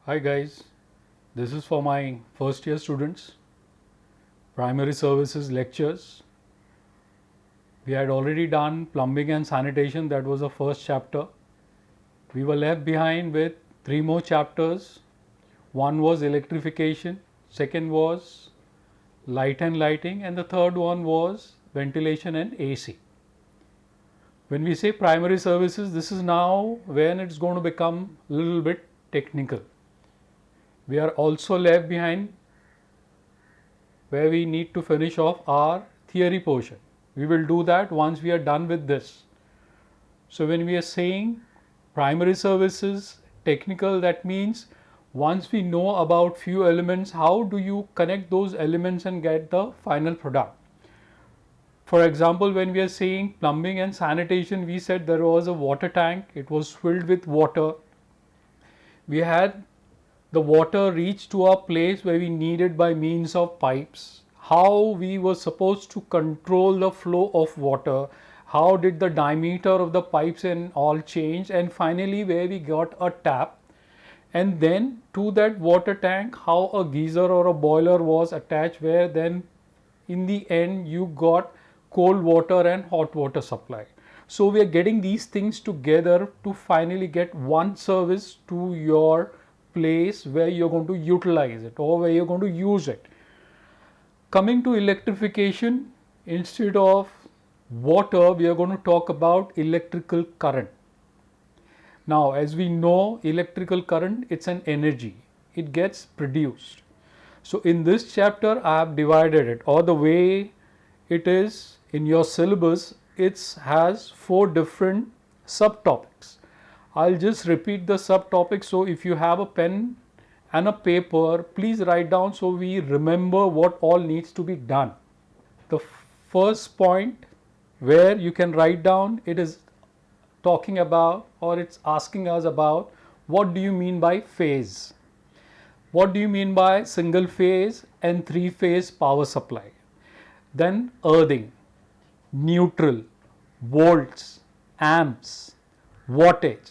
Hi guys, this is for my first year students, primary services lectures. We had already done plumbing and sanitation, that was the first chapter. We were left behind with three more chapters. One was electrification, second was light and lighting, and the third one was ventilation and AC. When we say primary services, this is now when it's going to become a little bit technical. We are also left behind where we need to finish off our theory portion. We will do that once we are done with this. So when we are saying primary services technical, that means once we know about few elements, how do you connect those elements and get the final product? For example, when we are saying plumbing and sanitation, we said there was a water tank, it was filled with water. We had the water reach to a place where we needed by means of pipes. How we were supposed to control the flow of water, how did the diameter of the pipes and all change, and finally where we got a tap, and then to that water tank how a geyser or a boiler was attached, where then in the end you got cold water and hot water supply. So we are getting these things together to finally get one service to your place where you're going to utilize it or where you're going to use it. Coming to electrification, instead of water, we are going to talk about electrical current. Now, as we know, electrical current, it's an energy. It gets produced. So in this chapter, I have divided it, or the way it is in your syllabus, it has 4 different subtopics. I'll just repeat the subtopics. So if you have a pen and a paper, please write down so we remember what all needs to be done. The first point where you can write down, it is talking about, or it's asking us about, what do you mean by phase? What do you mean by single phase and 3-phase power supply? Then earthing, neutral, volts, amps, wattage,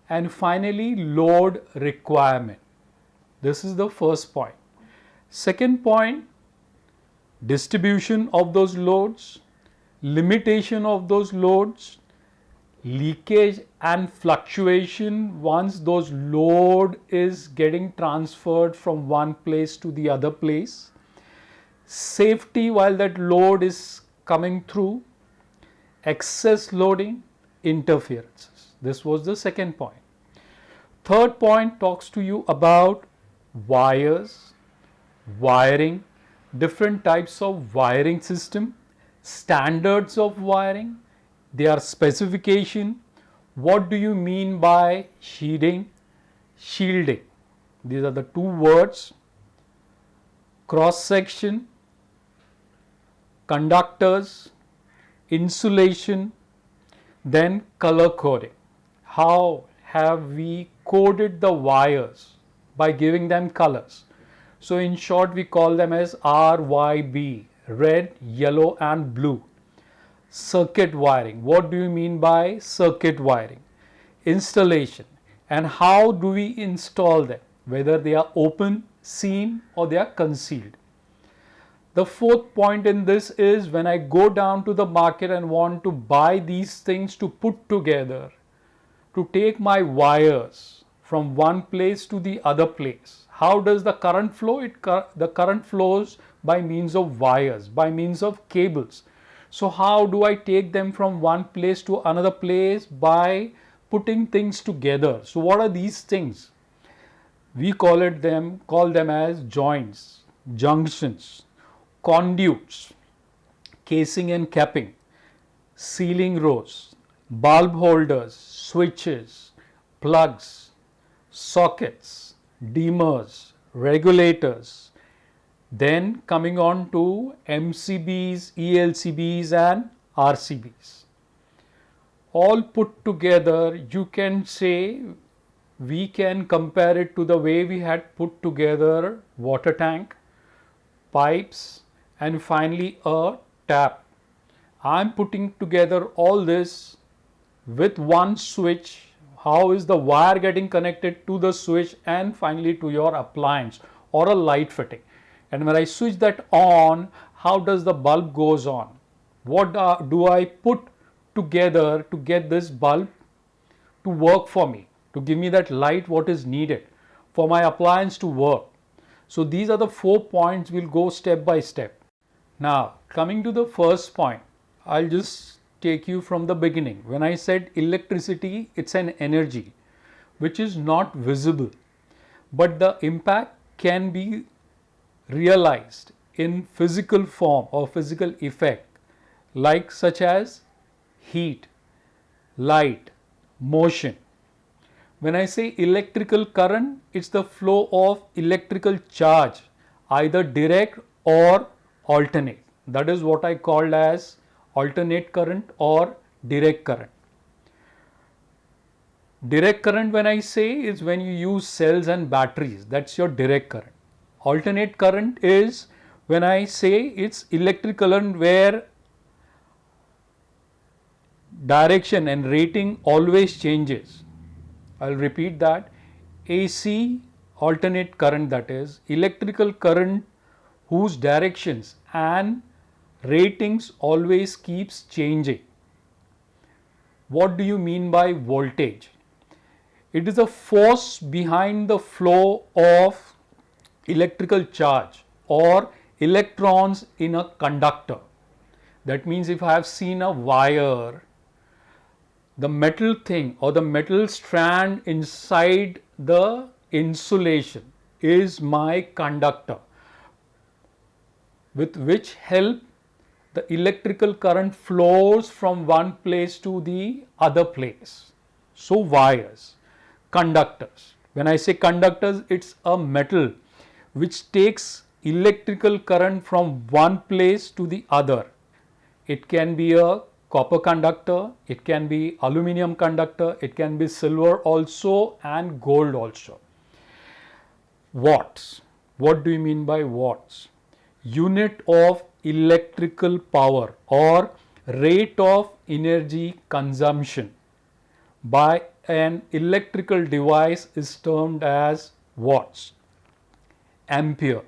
and finally load requirement. This is the first point. Second point, distribution of those loads, limitation of those loads, leakage and fluctuation once those load is getting transferred from one place to the other place, safety while that load is coming through, excess loading, interferences. This was the second point. Third point talks to you about wires, wiring, different types of wiring system, standards of wiring, their specification, what do you mean by shielding, shielding. These are the two words. Cross section, conductors, insulation, then color coding. How have we coded the wires? By giving them colors. So in short, we call them as RYB, red, yellow and blue. Circuit wiring. What do you mean by circuit wiring? Installation. And how do we install them? Whether they are open, seen, or they are concealed. The fourth point in this is when I go down to the market and want to buy these things to put together, to take my wires from one place to the other place. How does the current flow? The current flows by means of wires, by means of cables. So how do I take them from one place to another place? By putting things together. So what are these things? We call them as joints, junctions, conduits, casing and capping, sealing rows, bulb holders, switches, plugs, sockets, dimmers, regulators. Then coming on to MCBs, ELCBs and RCBs. All put together, you can say, we can compare it to the way we had put together water tank, pipes and finally a tap. I am putting together all this with one switch. how is the wire getting connected to the switch and finally to your appliance or a light fitting. And when I switch that on, how does the bulb goes on? What do I put together to get this bulb to work for me, to give me that light what is needed for my appliance to work? So these are the 4 points. We'll go step by step. Now coming to the first point, I'll just take you from the beginning. When I said electricity, it's an energy which is not visible, but the impact can be realized in physical form or physical effect, like such as heat, light, motion. When I say electrical current, it's the flow of electrical charge, either direct or alternate. That is what I called as alternate current or direct current. Direct current, when I say, is when you use cells and batteries. That's your direct current. Alternate current is when I say it's electrical current where direction and rating always changes. I'll repeat that. AC alternate current, that is electrical current whose directions and ratings always keeps changing. What do you mean by voltage? It is a force behind the flow of electrical charge or electrons in a conductor. That means if I have seen a wire, the metal thing or the metal strand inside the insulation is my conductor, with which help the electrical current flows from one place to the other place. So wires, conductors. When I say conductors, it's a metal which takes electrical current from one place to the other. It can be a copper conductor, it can be aluminum conductor, it can be silver also and gold also. Watts. What do you mean by watts? Unit of electrical power or rate of energy consumption by an electrical device is termed as watts. Ampere.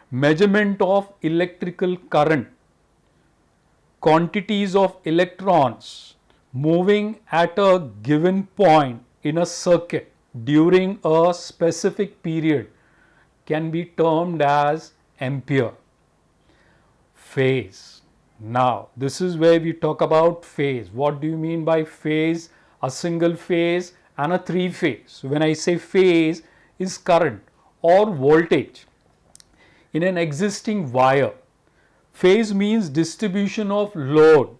Measurement of electrical current. Quantities of electrons moving at a given point in a circuit during a specific period can be termed as ampere. Phase. Now this is where we talk about phase. What do you mean by phase? A single phase and a three phase. When I say phase, is current or voltage in an existing wire. Phase means distribution of load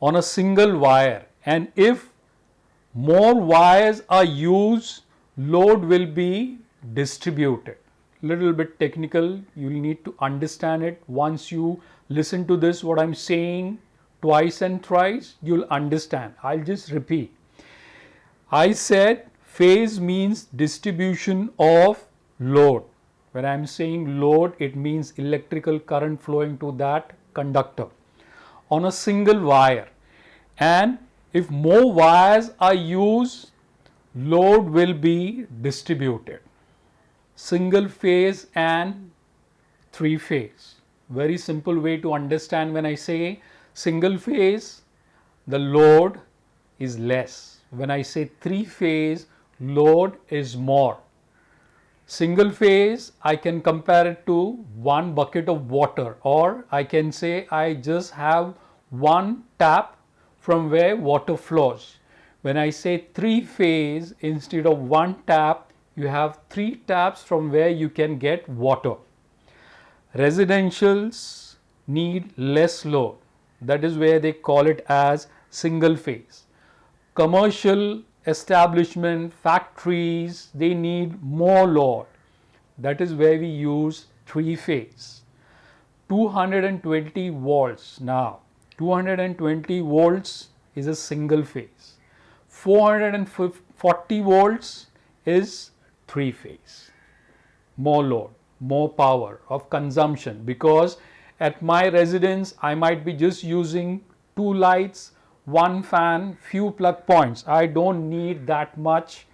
on a single wire, and if more wires are used, load will be distributed. Little bit technical, you will need to understand it. Once you listen to this, what I'm saying twice and thrice, you'll understand. I'll just repeat. I said phase means distribution of load. When I'm saying load, it means electrical current flowing to that conductor on a single wire. And if more wires are used, load will be distributed. Single phase and three phase. Very simple way to understand. When I say single phase, the load is less. When I say three phase, load is more. Single phase, I can compare it to one bucket of water, or I can say I just have one tap from where water flows. When I say three phase, instead of one tap, you have three taps from where you can get water. Residentials need less load. That is where they call it as single phase. Commercial establishment, factories, they need more load. That is where we use three phase. 220 volts. Now 220 volts is a single phase. 440 volts is three phase. More load, more power of consumption, because at my residence I might be just using two lights, one fan, few plug points. I don't need that much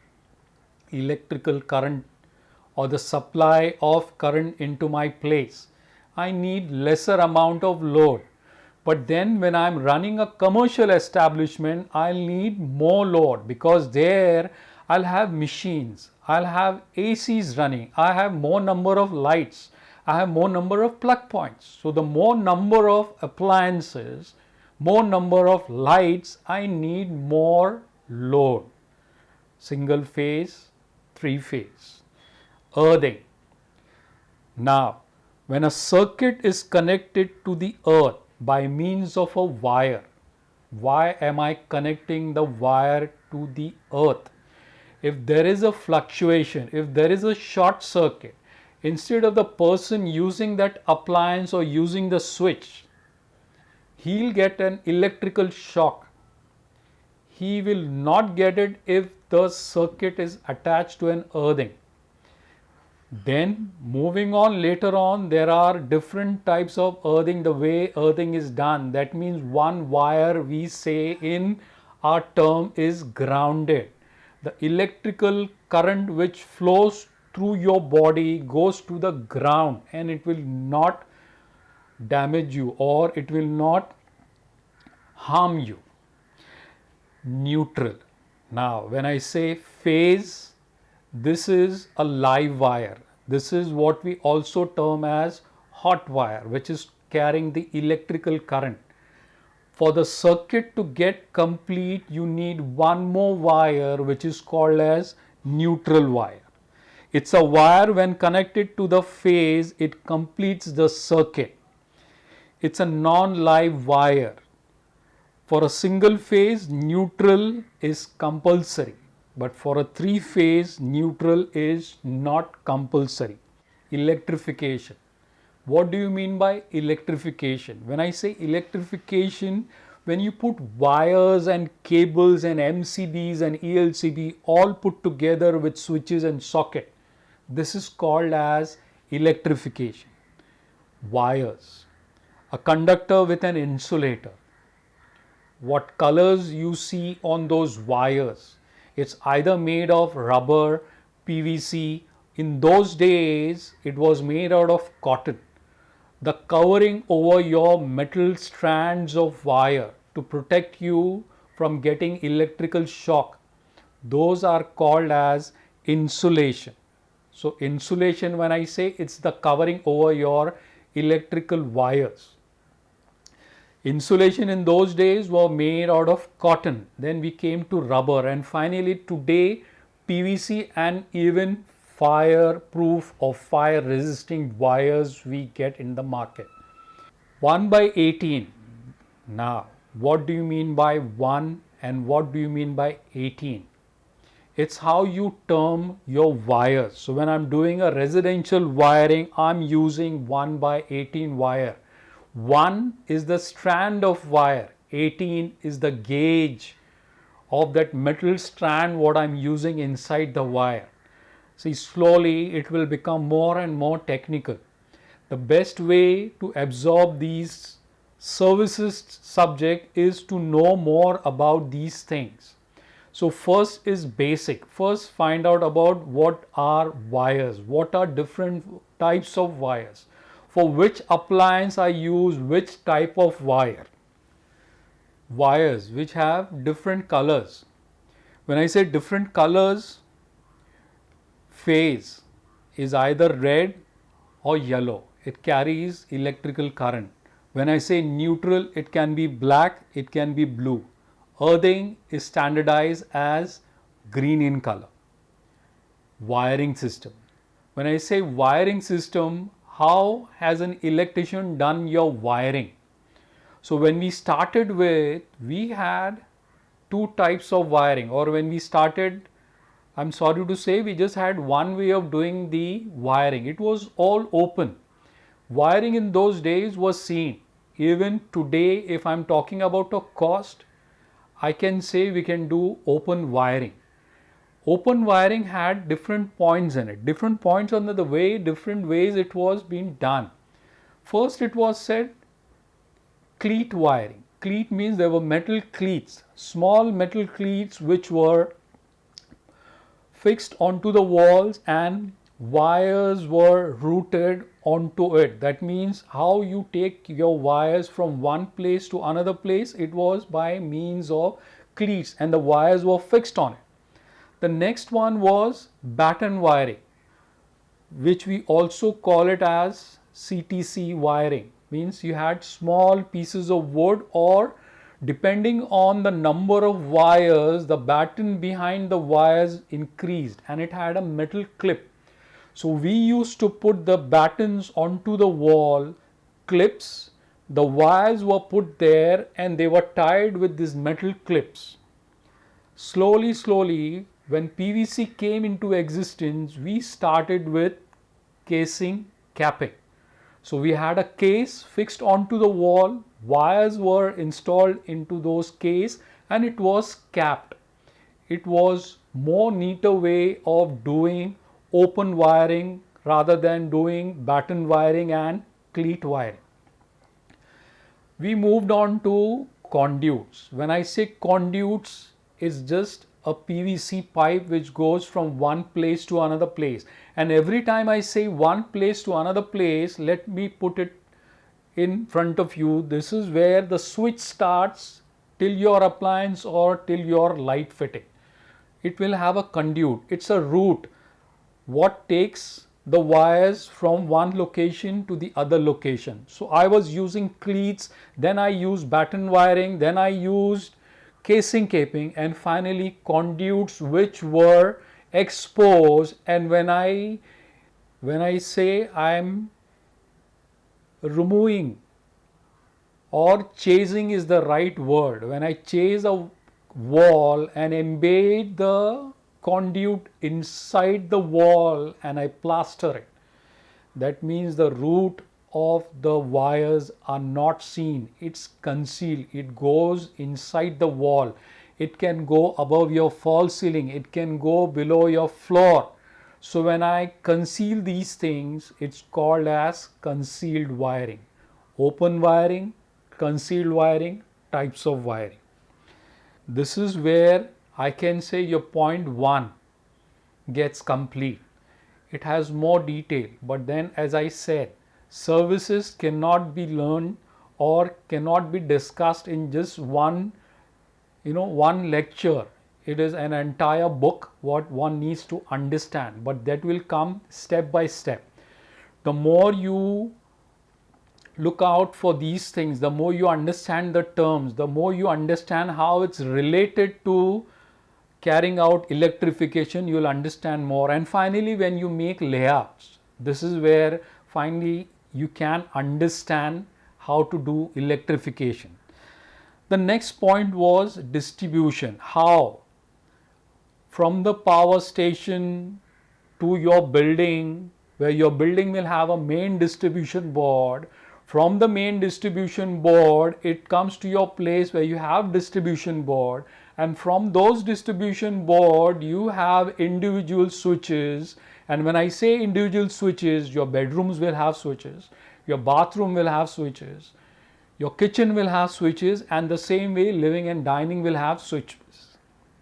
electrical current or the supply of current into my place. I need lesser amount of load. But then when I'm running a commercial establishment, I'll need more load, because there I'll have machines, I'll have ACs running, I have more number of lights, I have more number of plug points. So the more number of appliances, more number of lights, I need more load. Single phase, three phase. Earthing. Now, when a circuit is connected to the earth by means of a wire, why am I connecting the wire to the earth? If there is a fluctuation, if there is a short circuit, instead of the person using that appliance or using the switch, he'll get an electrical shock. He will not get it if the circuit is attached to an earthing. Then moving on, later on, there are different types of earthing, the way earthing is done. That means one wire, we say in our term, is grounded. The electrical current which flows through your body goes to the ground, and it will not damage you or it will not harm you. Neutral. Now, when I say phase, this is a live wire. This is what we also term as hot wire, which is carrying the electrical current. For the circuit to get complete, you need one more wire, which is called as neutral wire. It's a wire, when connected to the phase, it completes the circuit. It's a non-live wire. For a single phase, neutral is compulsory, but for a three phase, neutral is not compulsory. Electrification. What do you mean by electrification? When I say electrification, when you put wires and cables and MCBs and ELCB all put together with switches and socket, this is called as electrification. Wires. A conductor with an insulator. What colors you see on those wires? It's either made of rubber, PVC. In those days, it was made out of cotton. The covering over your metal strands of wire to protect you from getting electrical shock, those are called as insulation. So insulation, when I say, it's the covering over your electrical wires. Insulation in those days were made out of cotton. Then we came to rubber, and finally today PVC and even fireproof or fire resisting wires we get in the market. 1 by 18. Now, what do you mean by 1 and what do you mean by 18? It's how you term your wires. So when I'm doing a residential wiring, I'm using 1 by 18 wire. 1 is the strand of wire, 18 is the gauge of that metal strand what I'm using inside the wire. See, slowly it will become more and more technical. The best way to absorb these services subject is to know more about these things. So first is basic. First find out about what are wires, what are different types of wires, for which appliance I use which type of wire. Wires which have different colors. When I say different colors, phase is either red or yellow. It carries electrical current. When I say neutral, it can be black, it can be blue. Earthing is standardized as green in color. Wiring system. When I say wiring system, how has an electrician done your wiring? So when we started with, we had two types of wiring, or when we started, I'm sorry to say, we just had one way of doing the wiring. It was all open. Wiring in those days was seen. Even today, if I'm talking about a cost, I can say we can do open wiring. Open wiring had different points in it, different points on the way, different ways it was being done. First, it was said cleat wiring. Cleat means there were metal cleats, small metal cleats which were fixed onto the walls and wires were routed onto it. That means how you take your wires from one place to another place, it was by means of cleats and the wires were fixed on it. The next one was batten wiring, which we also call it as CTC wiring. Means you had small pieces of wood, or depending on the number of wires, the batten behind the wires increased and it had a metal clip. So we used to put the battens onto the wall clips. The wires were put there and they were tied with these metal clips. Slowly, when PVC came into existence, we started with casing capping. So we had a case fixed onto the wall, wires were installed into those case and it was capped. It was more neater way of doing open wiring rather than doing batten wiring and cleat wiring. We moved on to conduits. When I say conduits, it's just a PVC pipe which goes from one place to another place. And every time I say one place to another place, let me put it in front of you. This is where the switch starts till your appliance or till your light fitting. It will have a conduit. It's a route what takes the wires from one location to the other location. So I was using cleats, then I used batten wiring, then I used casing caping, and finally conduits which were exposed. And when I say I'm removing or chasing is the right word, when I chase a wall and embed the conduit inside the wall and I plaster it, that means the root of the wires are not seen, it's concealed, it goes inside the wall. It can go above your false ceiling, it can go below your floor. So when I conceal these things, it's called as concealed wiring. Open wiring, concealed wiring, types of wiring. This is where I can say your point 1 gets complete. It has more detail, but then as I said, services cannot be learned or cannot be discussed in just one lecture. It is an entire book what one needs to understand, but that will come step by step. The more you look out for these things, the more you understand the terms, the more you understand how it's related to carrying out electrification, you will understand more. And finally, when you make layouts, this is where finally you can understand how to do electrification. The next point was distribution. How from the power station to your building, where your building will have a main distribution board. From the main distribution board, it comes to your place where you have distribution board, and from those distribution board you have individual switches. And when I say individual switches, your bedrooms will have switches, your bathroom will have switches, your kitchen will have switches, and the same way living and dining will have switches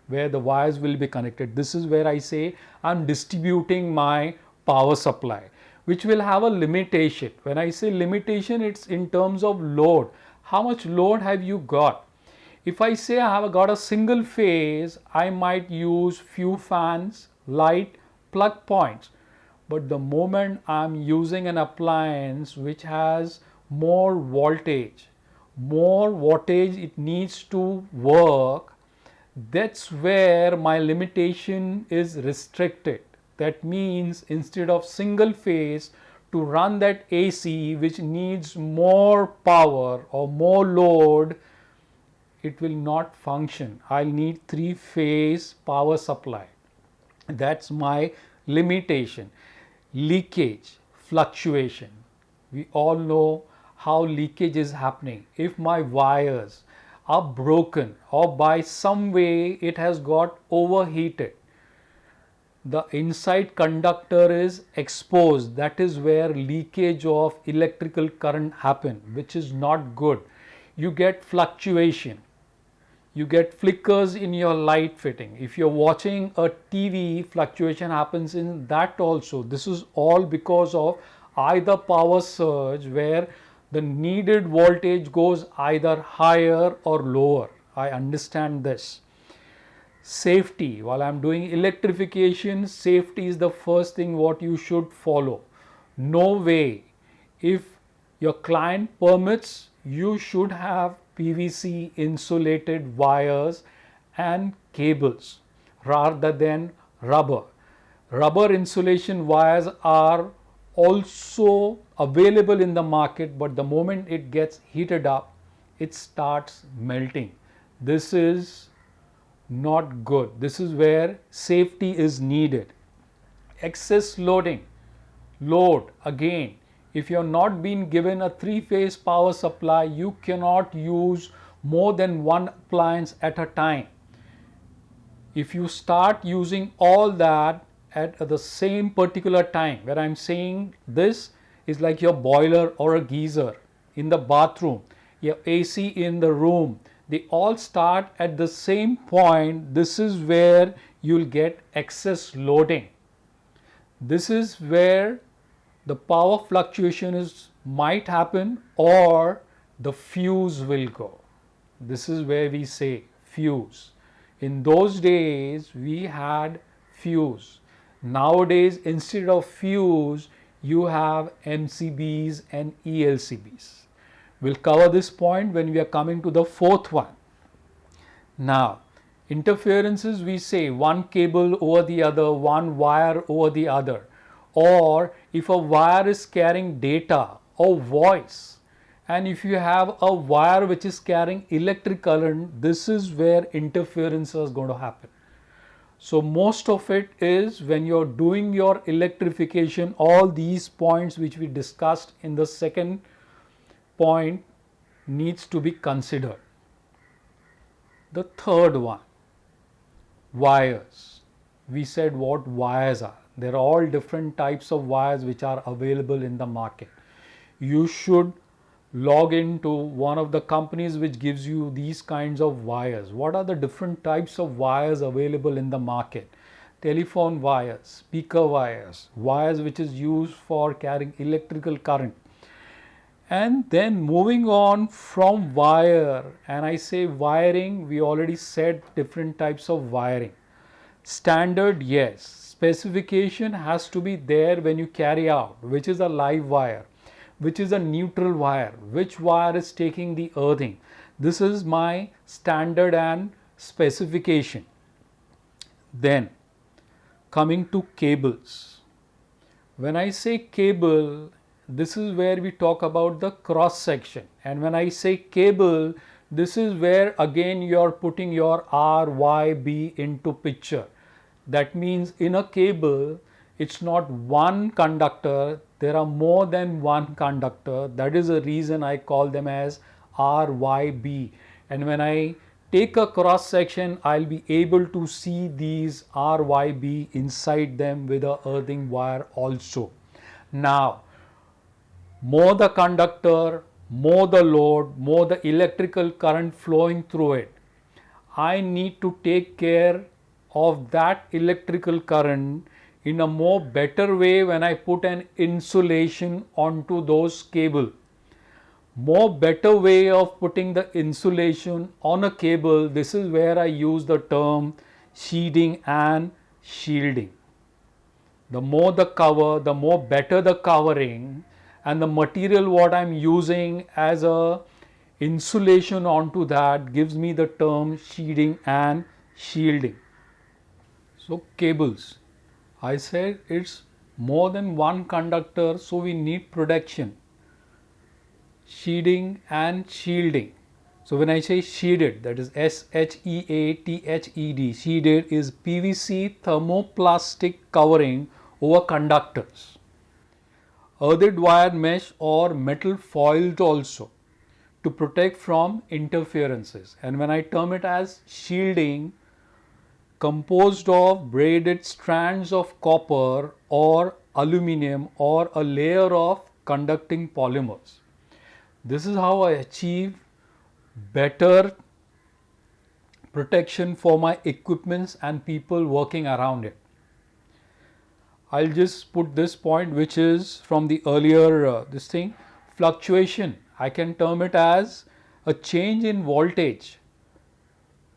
where the wires will be connected. This is where I say I'm distributing my power supply, which will have a limitation. When I say limitation, it's in terms of load. How much load have you got? If I say I have got a single phase, I might use few fans, light, plug points. But the moment I'm using an appliance which has more voltage, more wattage it needs to work, that's where my limitation is restricted. That means instead of single phase, to run that AC which needs more power or more load, it will not function. I'll need 3-phase power supply. That's my limitation. Leakage, fluctuation. We all know how leakage is happening. If my wires are broken or by some way it has got overheated, the inside conductor is exposed. That is where leakage of electrical current happen, which is not good. you get fluctuation. You get flickers in your light fitting. If you're watching a TV, fluctuation happens in that also. This is all because of either power surge where the needed voltage goes either higher or lower. I understand this. Safety. While I'm doing electrification, safety is the first thing what you should follow. No way. If your client permits, you should have PVC insulated wires and cables rather than rubber. Rubber insulation wires are also available in the market, but the moment it gets heated up, it starts melting. This is not good. This is where safety is needed. Excess load again, if you're not being given a 3-phase power supply, you cannot use more than one appliance at a time. If you start using all that at the same particular time, where I'm saying this is like your boiler or a geyser in the bathroom, your AC in the room, they all start at the same point. This is where you'll get excess loading. This is where the power fluctuation might happen, or the fuse will go. This is where we say fuse. In those days we had fuse. Nowadays instead of fuse you have MCBs and ELCBs. We'll cover this point when we are coming to the fourth one. Now, interferences, we say one cable over the other, one wire over the other, or if a wire is carrying data or voice, and if you have a wire which is carrying electric current, this is where interference is going to happen. So most of it is when you're doing your electrification, all these points which we discussed in the second point needs to be considered. The third one, wires. We said what wires are. There are all different types of wires which are available in the market. You should log into one of the companies which gives you these kinds of wires. What are the different types of wires available in the market? Telephone wires, speaker wires, wires which is used for carrying electrical current. And then moving on from wire, and I say wiring, we already said different types of wiring. Standard, yes. Specification has to be there when you carry out, which is a live wire, which is a neutral wire, which wire is taking the earthing. This is my standard and specification. Then coming to cables. When I say cable, this is where we talk about the cross section, and when I say cable, this is where again you are putting your R, Y, B into picture. That means in a cable it's not one conductor, there are more than one conductor. That is the reason I call them as R, Y, B, and when I take a cross section, I'll be able to see these R, Y, B inside them with a earthing wire also. Now, more the conductor, more the load, more the electrical current flowing through it, I need to take care of that electrical current in a more better way when I put an insulation onto those cable. More better way of putting the insulation on a cable, this is where I use the term sheathing and shielding. The more the cover, the more better the covering, and the material what I'm using as a insulation onto that gives me the term sheathing and shielding. So cables, I said it's more than one conductor, so we need protection. Sheathing and shielding. So when I say sheatheded, that is SHEATHED, sheatheded is PVC thermoplastic covering over conductors. Earthed wire mesh or metal foils also to protect from interferences. And when I term it as shielding, composed of braided strands of copper or aluminum or a layer of conducting polymers. This is how I achieve better protection for my equipments and people working around it. I'll just put this point, which is from the earlier this thing, fluctuation. I can term it as a change in voltage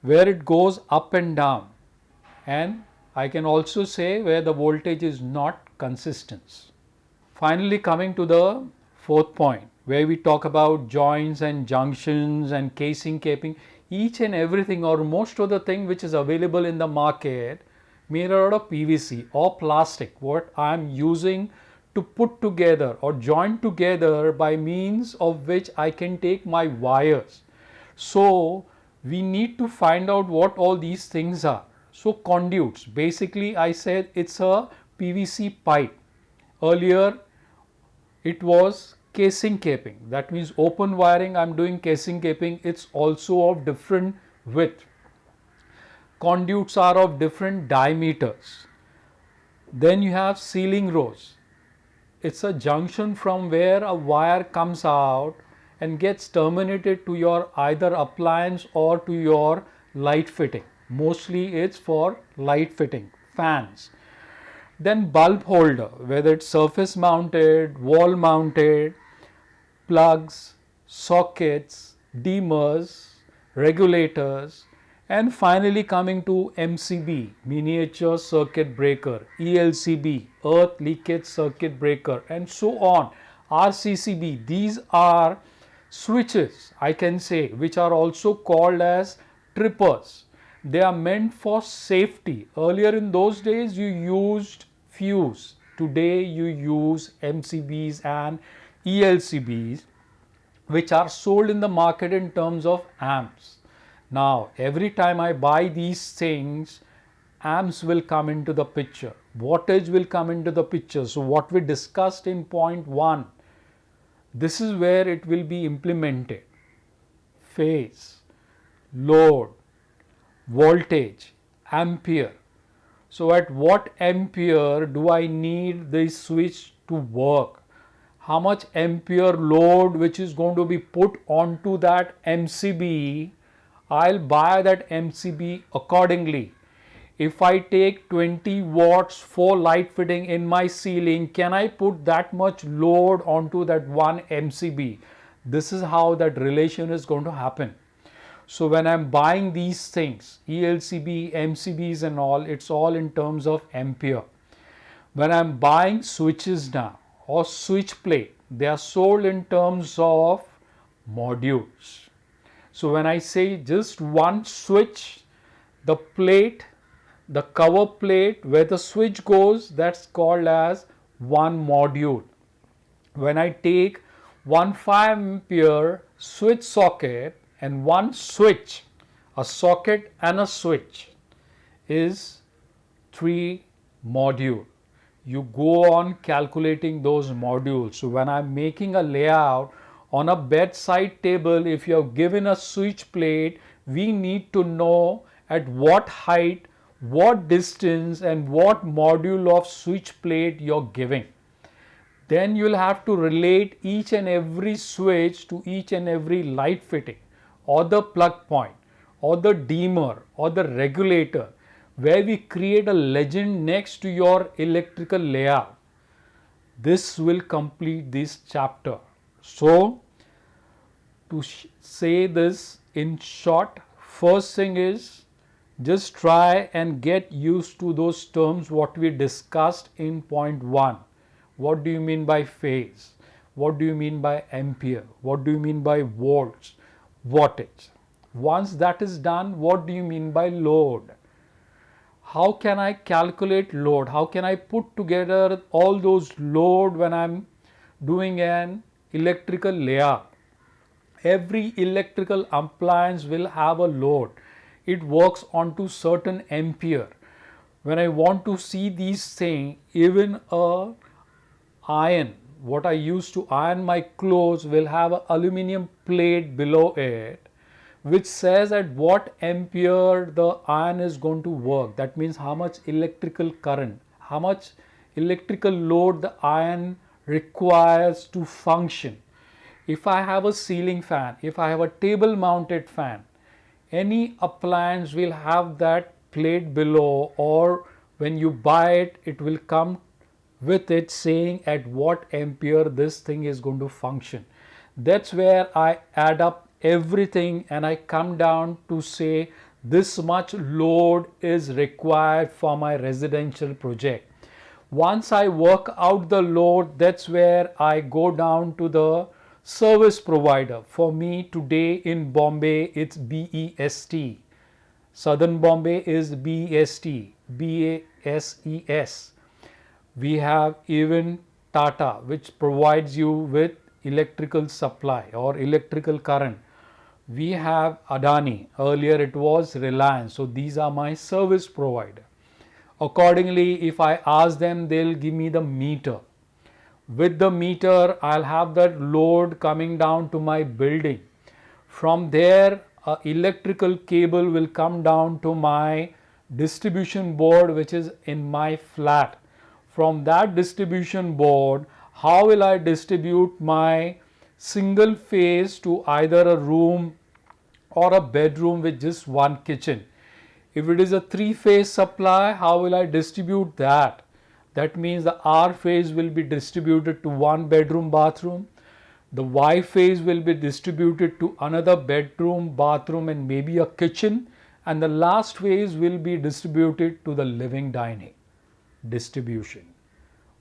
where it goes up and down, and I can also say where the voltage is not consistent. Finally, coming to the fourth point, where we talk about joints and junctions and casing caping, each and everything or most of the thing which is available in the market made out of PVC or plastic, what I am using to put together or join together by means of which I can take my wires. So we need to find out what all these things are. So conduits, basically I said it's a PVC pipe. Earlier it was casing caping, that means open wiring. I'm doing casing caping, it's also of different width. Conduits are of different diameters. Then you have sealing rows. It's a junction from where a wire comes out and gets terminated to your either appliance or to your light fitting. Mostly it's for light fitting, fans. Then bulb holder, whether it's surface mounted, wall mounted, plugs, sockets, dimmers, regulators, and finally coming to MCB, miniature circuit breaker, ELCB, earth leakage circuit breaker, and so on, RCCB. These are switches, I can say, which are also called as trippers. They are meant for safety. Earlier in those days you used fuse. Today you use MCBs and ELCBs, which are sold in the market in terms of amps. Now every time I buy these things, amps will come into the picture, wattage will come into the picture. So what we discussed in point 1, this is where it will be implemented. Phase, load, voltage, ampere. So at what ampere do I need this switch to work? How much ampere load which is going to be put onto that MCB, I'll buy that MCB accordingly. If I take 20 watts for light fitting in my ceiling, can I put that much load onto that one MCB? This is how that relation is going to happen. So when I'm buying these things, ELCB, MCBs and all, it's all in terms of ampere. When I'm buying switches now or switch plate, they are sold in terms of modules. So when I say just one switch, the plate, the cover plate where the switch goes, that's called as one module. When I take one 5 ampere switch socket and one switch, a socket and a switch is 3 module. You go on calculating those modules. So when I'm making a layout on a bedside table, if you have given a switch plate, we need to know at what height, what distance and what module of switch plate you're giving. Then you'll have to relate each and every switch to each and every light fitting or the plug point or the dimmer or the regulator, where we create a legend next to your electrical layout. This will complete this chapter. So to say this in short, first thing is just try and get used to those terms what we discussed in point 1. What do you mean by phase? What do you mean by ampere? What do you mean by volts, wattage? Once that is done, what do you mean by load? How can I calculate load? How can I put together all those load when I'm doing an electrical layout? Every electrical appliance will have a load. It works onto certain ampere. When I want to see these things, even a iron, what I use to iron my clothes, will have an aluminum plate below it, which says at what ampere the iron is going to work. That means how much electrical current, how much electrical load the iron requires to function. if I have a ceiling fan, if I have a table mounted fan, any appliance will have that plate below, or when you buy it, it will come with it saying at what ampere this thing is going to function. That's where I add up everything and I come down to say this much load is required for my residential project. Once I work out the load, that's where I go down to the service provider. For me today in Bombay, it's BEST. Southern Bombay is BEST, BASES. We have even Tata, which provides you with electrical supply or electrical current. We have Adani, earlier it was Reliance. So these are my service provider. Accordingly, if I ask them, they'll give me the meter. With the meter, I'll have that load coming down to my building. From there, a electrical cable will come down to my distribution board, which is in my flat. From that distribution board, how will I distribute my single phase to either a room or a bedroom with just one kitchen? If it is a three-phase supply, how will I distribute that? That means the R phase will be distributed to one bedroom, bathroom. The Y phase will be distributed to another bedroom, bathroom, and maybe a kitchen. And the last phase will be distributed to the living dining distribution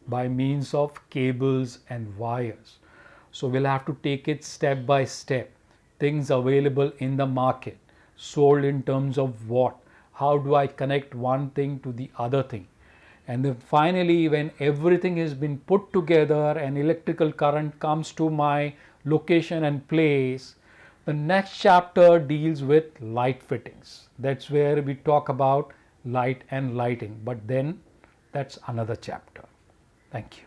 by means of cables and wires. So we'll have to take it step by step. Things available in the market, sold in terms of what? How do I connect one thing to the other thing? And then finally, when everything has been put together and electrical current comes to my location and place, the next chapter deals with light fittings. That's where we talk about light and lighting, but then that's another chapter. Thank you.